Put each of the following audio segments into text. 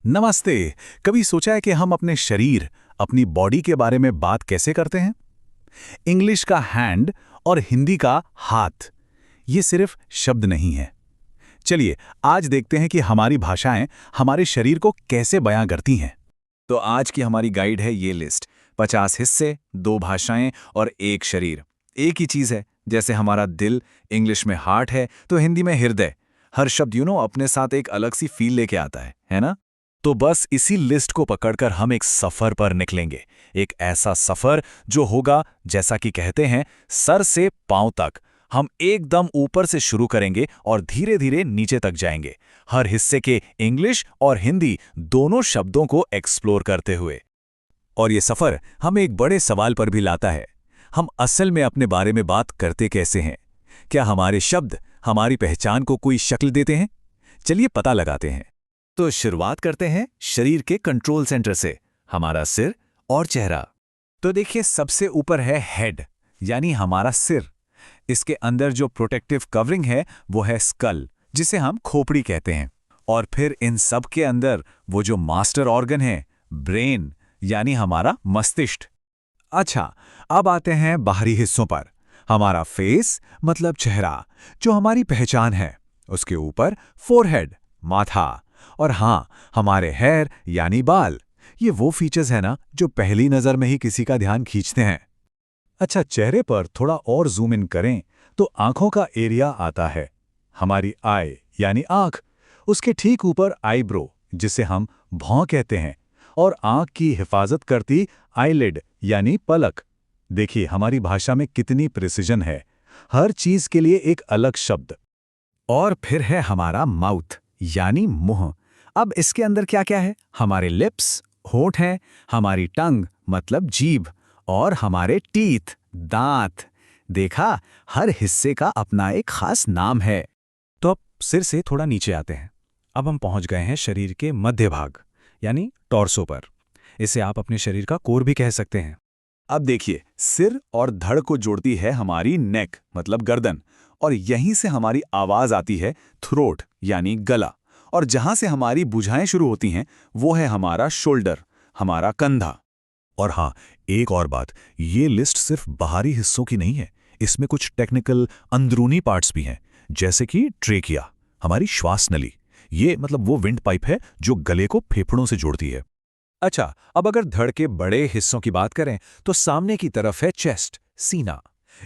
नमस्ते। कभी सोचा है कि हम अपने शरीर, अपनी बॉडी के बारे में बात कैसे करते हैं? इंग्लिश का हैंड और हिंदी का हाथ, ये सिर्फ शब्द नहीं है। चलिए आज देखते हैं कि हमारी भाषाएं हमारे शरीर को कैसे बयां करती हैं। तो आज की हमारी गाइड है ये लिस्ट। 50 हिस्से, 2 भाषाएं और 1 शरीर। एक ही चीज है, जैसे हमारा दिल इंग्लिश में हार्ट है तो हिंदी में हृदय। हर शब्द अपने साथ एक अलग सी फील लेके आता है ना? तो बस इसी लिस्ट को पकड़कर हम एक सफर पर निकलेंगे। एक ऐसा सफर जो होगा, जैसा कि कहते हैं, सर से पांव तक। हम एकदम ऊपर से शुरू करेंगे और धीरे धीरे नीचे तक जाएंगे, हर हिस्से के इंग्लिश और हिंदी दोनों शब्दों को एक्सप्लोर करते हुए। और ये सफर हमें एक बड़े सवाल पर भी लाता है। हम असल में अपने बारे में बात करते कैसे हैं? क्या हमारे शब्द हमारी पहचान को कोई शक्ल देते हैं? चलिए पता लगाते हैं। तो शुरुआत करते हैं शरीर के कंट्रोल सेंटर से, हमारा सिर और चेहरा। तो देखिए, सबसे ऊपर है हेड, यानी हमारा सिर। इसके अंदर जो प्रोटेक्टिव कवरिंग है वो है स्कल, जिसे हम खोपड़ी कहते हैं। और फिर इन सब के अंदर वो जो मास्टर ऑर्गन है, ब्रेन, यानी हमारा मस्तिष्क। अच्छा, अब आते हैं बाहरी हिस्सों पर। हमारा फेस मतलब चेहरा, जो हमारी पहचान है। उसके ऊपर फोरहेड, माथा। और हाँ, हमारे हेयर यानी बाल। ये वो फीचर्स है ना जो पहली नजर में ही किसी का ध्यान खींचते हैं। अच्छा, चेहरे पर थोड़ा और जूम इन करें तो आंखों का एरिया आता है। हमारी आई यानी आंख, उसके ठीक ऊपर आईब्रो, जिसे हम भौं कहते हैं। और आंख की हिफाजत करती आईलिड यानी पलक। देखिए हमारी भाषा में कितनी प्रिसिजन है, हर चीज के लिए एक अलग शब्द। और फिर है हमारा माउथ यानी मुंह। अब इसके अंदर क्या क्या है? हमारे लिप्स, होंठ हैं, हमारी टंग मतलब जीभ, और हमारे टीथ, दांत। देखा, हर हिस्से का अपना एक खास नाम है। तो अब सिर से थोड़ा नीचे आते हैं। अब हम पहुंच गए हैं शरीर के मध्य भाग, यानी टॉर्सो पर। इसे आप अपने शरीर का कोर भी कह सकते हैं। अब देखिए, सिर और धड़ को जोड़ती है हमारी नेक मतलब गर्दन, और यहीं से हमारी आवाज आती है थ्रोट यानी गला। और जहां से हमारी बुझाएं शुरू होती हैं वो है हमारा शोल्डर, हमारा कंधा। और हाँ, एक और बात, ये लिस्ट सिर्फ बाहरी हिस्सों की नहीं है। इसमें कुछ टेक्निकल अंदरूनी पार्ट्स भी हैं, जैसे कि ट्रेकिया, हमारी श्वास नली। ये मतलब वो विंड पाइप है जो गले को फेफड़ों से जोड़ती है। अच्छा, अब अगर धड़ के बड़े हिस्सों की बात करें तो सामने की तरफ है चेस्ट, सीना।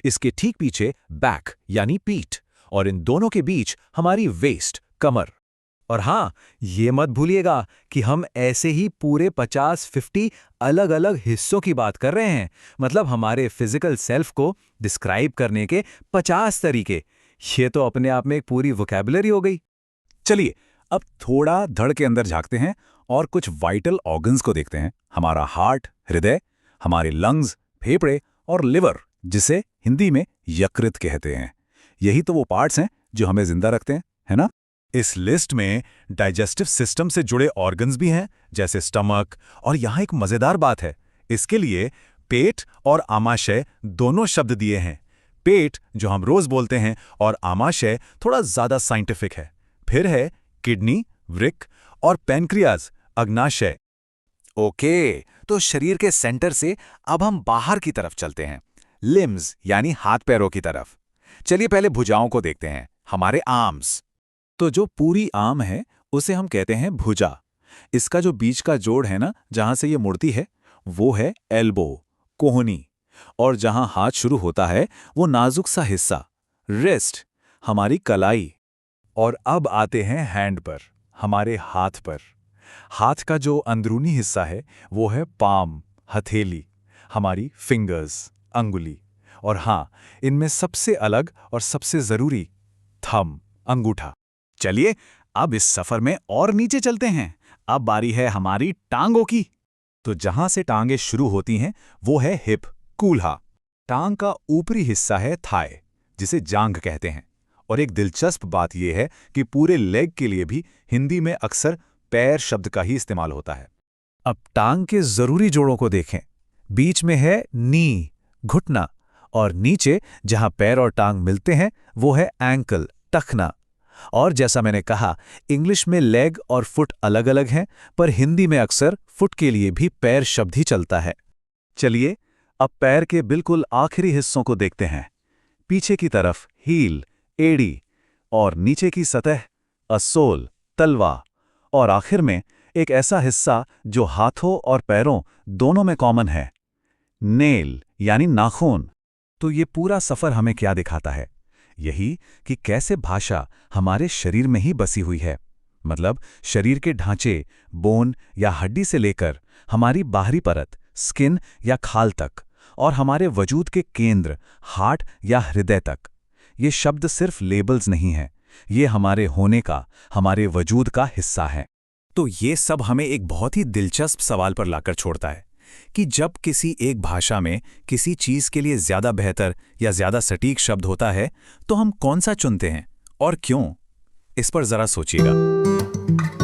इसके ठीक पीछे बैक यानी पीठ, और इन दोनों के बीच हमारी वेस्ट, कमर। और हाँ, ये मत भूलिएगा कि हम ऐसे ही पूरे 50-50 अलग अलग हिस्सों की बात कर रहे हैं। मतलब हमारे फिजिकल सेल्फ को डिस्क्राइब करने के 50 तरीके। ये तो अपने आप में एक पूरी वोकैबुलरी हो गई। चलिए अब थोड़ा धड़ के अंदर झांकते हैं और कुछ वाइटल ऑर्गन्स को देखते हैं। हमारा हार्ट, हृदय, हमारे लंग्स, फेफड़े और लिवर, जिसे हिंदी में यकृत कहते हैं। यही तो वो पार्ट्स हैं जो हमें जिंदा रखते हैं, है ना? इस लिस्ट में डाइजेस्टिव सिस्टम से जुड़े ऑर्गन्स भी हैं, जैसे स्टमक। और यहाँ एक मजेदार बात है, इसके लिए पेट और आमाशय दोनों शब्द दिए हैं। पेट जो हम रोज बोलते हैं, और आमाशय थोड़ा ज्यादा साइंटिफिक है। फिर है किडनी, वृक्क, और पैनक्रियाज, अग्नाशय। ओके, तो शरीर के सेंटर से अब हम बाहर की तरफ चलते हैं, लिम्स यानी हाथ पैरों की तरफ। चलिए पहले भुजाओं को देखते हैं, हमारे आर्म्स। तो जो पूरी आर्म है उसे हम कहते हैं भुजा। इसका जो बीच का जोड़ है ना, जहां से ये मुड़ती है, वो है एल्बो, कोहनी। और जहां हाथ शुरू होता है वो नाजुक सा हिस्सा, रिस्ट, हमारी कलाई। और अब आते हैं हैंड पर, हमारे हाथ पर। हाथ का जो अंदरूनी हिस्सा है वो है पाम, हथेली, हमारी फिंगर्स, अंगुली। और हाँ, इनमें सबसे अलग और सबसे जरूरी, थंब, अंगूठा। चलिए अब इस सफर में और नीचे चलते हैं। अब बारी है हमारी टांगों की। तो जहां से टांगें शुरू होती हैं वो है हिप, कूल्हा। टांग का ऊपरी हिस्सा है थाई, जिसे जांघ कहते हैं। और एक दिलचस्प बात यह है कि पूरे लेग के लिए भी हिंदी में अक्सर पैर शब्द का ही इस्तेमाल होता है। अब टांग के जरूरी जोड़ों को देखें। बीच में है नी, घुटना, और नीचे जहां पैर और टांग मिलते हैं वो है एंकल, टखना। और जैसा मैंने कहा, इंग्लिश में लेग और फुट अलग-अलग हैं, पर हिंदी में अक्सर फुट के लिए भी पैर शब्द ही चलता है। चलिए, अब पैर के बिल्कुल आखिरी हिस्सों को देखते हैं। पीछे की तरफ हील, एड़ी, और नीचे की सतह असोल, तलवा, और आखिर में एक ऐसा हिस्सा जो हाथों और पैरों दोनों में कॉमन है, नेल यानी नाखून। तो ये पूरा सफ़र हमें क्या दिखाता है? यही कि कैसे भाषा हमारे शरीर में ही बसी हुई है। मतलब शरीर के ढांचे, बोन या हड्डी से लेकर हमारी बाहरी परत, स्किन या खाल तक, और हमारे वजूद के केंद्र, हार्ट या हृदय तक। ये शब्द सिर्फ लेबल्स नहीं हैं, ये हमारे होने का, हमारे वजूद का हिस्सा है। तो ये सब हमें एक बहुत ही दिलचस्प सवाल पर लाकर छोड़ता है कि जब किसी एक भाषा में किसी चीज़ के लिए ज़्यादा बेहतर या ज़्यादा सटीक शब्द होता है, तो हम कौन सा चुनते हैं और क्यों? इस पर ज़रा सोचिएगा।